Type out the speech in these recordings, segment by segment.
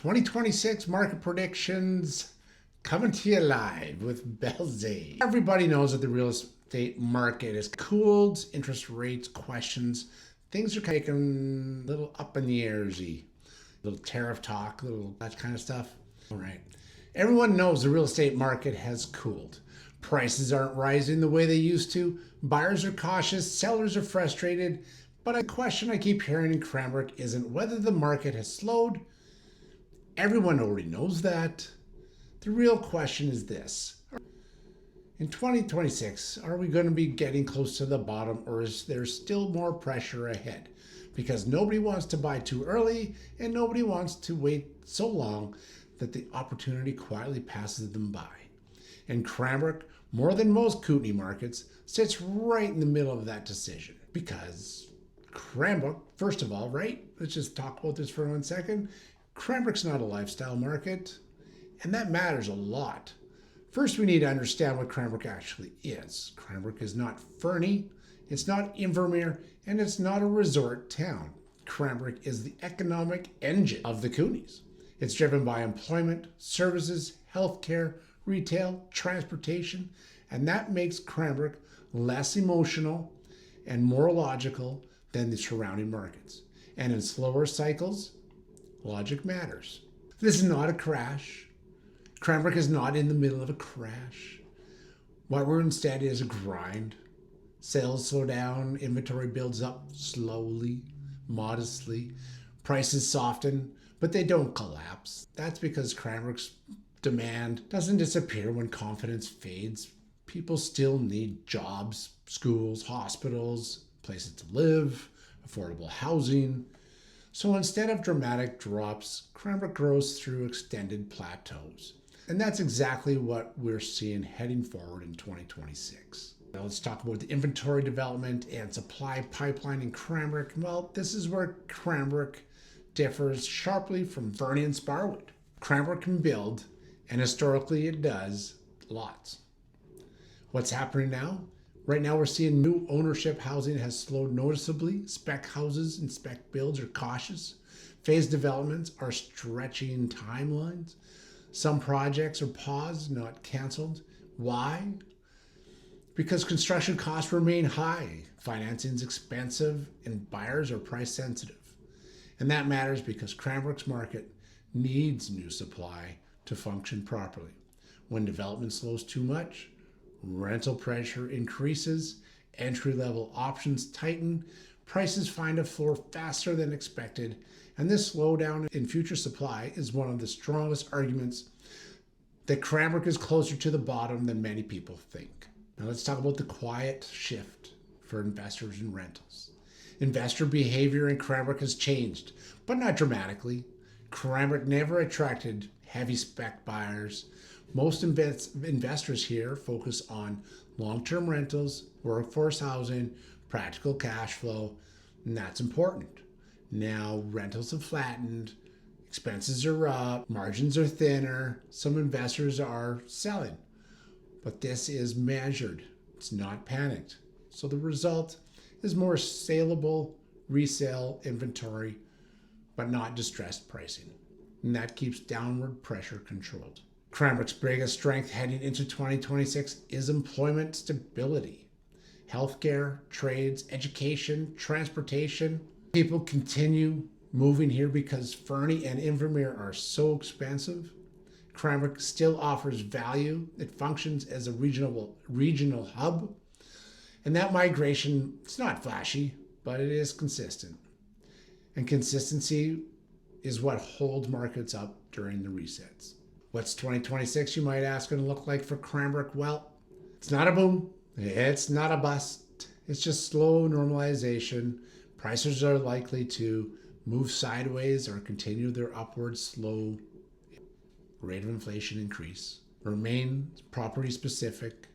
2026 market predictions coming to you live with Belze. Everybody knows that the real estate market is cooled, interest rates, questions. Things are taking a little up in the airsy. Little tariff talk, little that kind of stuff. All right. Everyone knows the real estate market has cooled. Prices aren't rising the way they used to. Buyers are cautious, sellers are frustrated. But a question I keep hearing in Cranbrook isn't whether the market has slowed. Everyone already knows that. The real question is this. In 2026, are we going to be getting close to the bottom, or is there still more pressure ahead? Because nobody wants to buy too early and nobody wants to wait so long that the opportunity quietly passes them by. And Cranbrook, more than most Kootenay markets, sits right in the middle of that decision. Because Cranbrook, first of all, right? Let's just talk about this for 1 second. Cranbrook's not a lifestyle market, and that matters a lot. First, we need to understand what Cranbrook actually is. Cranbrook is not Fernie, it's not Invermere, and it's not a resort town. Cranbrook is the economic engine of the Kootenays. It's driven by employment, services, healthcare, retail, transportation, and that makes Cranbrook less emotional and more logical than the surrounding markets. And in slower cycles, logic matters. This is not a crash. Cranbrook is not in the middle of a crash. What we're instead is a grind. Sales slow down, inventory builds up slowly, modestly. Prices soften, but they don't collapse. That's because Cranbrook's demand doesn't disappear when confidence fades. People still need jobs, schools, hospitals, places to live, affordable housing. So instead of dramatic drops, Cranbrook grows through extended plateaus. And that's exactly what we're seeing heading forward in 2026. Now let's talk about the inventory development and supply pipeline in Cranbrook. Well, this is where Cranbrook differs sharply from Fernie and Sparwood. Cranbrook can build, and historically it does, lots. What's happening now? Right now we're seeing new ownership housing has slowed noticeably. Spec houses and spec builds are cautious. Phase developments are stretching timelines. Some projects are paused, not canceled. Why? Because construction costs remain high, financing is expensive, and buyers are price sensitive. And that matters because Cranbrook's market needs new supply to function properly. When development slows too much, rental pressure increases, entry-level options tighten, prices find a floor faster than expected, and this slowdown in future supply is one of the strongest arguments that Cranbrook is closer to the bottom than many people think. Now let's talk about the quiet shift for investors in rentals. Investor behavior in Cranbrook has changed, but not dramatically. Cranbrook never attracted heavy spec buyers. Most investors here focus on long-term rentals, workforce housing, practical cash flow, and that's important. Now, rentals have flattened, expenses are up, margins are thinner, some investors are selling. But this is measured, it's not panicked. So the result is more saleable resale inventory, but not distressed pricing. And that keeps downward pressure controlled. Cranbrook's biggest strength heading into 2026 is employment stability. Healthcare, trades, education, transportation. People continue moving here because Fernie and Invermere are so expensive. Cranbrook still offers value. It functions as a regional hub. And that migration, it's not flashy, but it is consistent. And consistency is what holds markets up during the resets. What's 2026, you might ask, going to look like for Cranbrook? Well, it's not a boom. It's not a bust. It's just slow normalization. Prices are likely to move sideways or continue their upward slow rate of inflation increase. Remain property specific.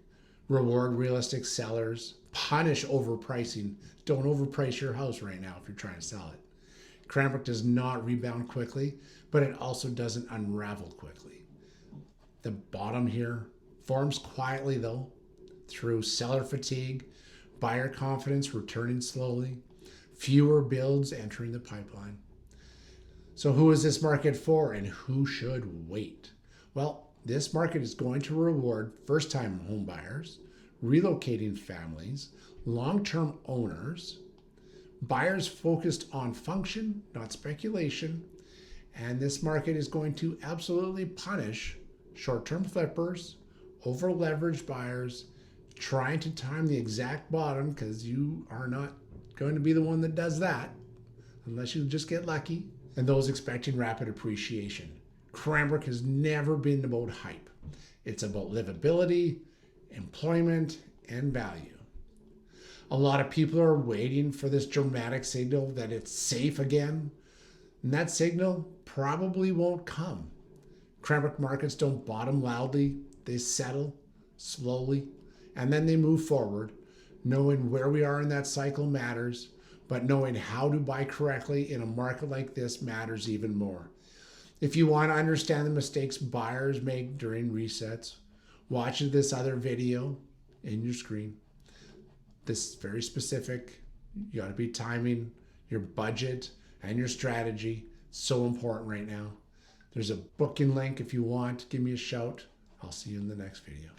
Reward realistic sellers. Punish overpricing. Don't overprice your house right now if you're trying to sell it. Cranbrook does not rebound quickly, but it also doesn't unravel quickly. The bottom here forms quietly though, through seller fatigue, buyer confidence returning slowly, fewer builds entering the pipeline. So who is this market for and who should wait? Well, this market is going to reward first-time home buyers, relocating families, long-term owners, buyers focused on function, not speculation, and this market is going to absolutely punish short-term flippers, over-leveraged buyers, trying to time the exact bottom, because you are not going to be the one that does that unless you just get lucky, and those expecting rapid appreciation. Cranbrook has never been about hype. It's about livability, employment, and value. A lot of people are waiting for this dramatic signal that it's safe again, and that signal probably won't come. Cranbrook markets don't bottom loudly, they settle slowly, and then they move forward. Knowing where we are in that cycle matters, but knowing how to buy correctly in a market like this matters even more. If you want to understand the mistakes buyers make during resets, watch this other video in your screen. This is very specific. You got to be timing your budget and your strategy. So important right now. There's a booking link if you want. Give me a shout. I'll see you in the next video.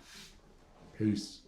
Peace.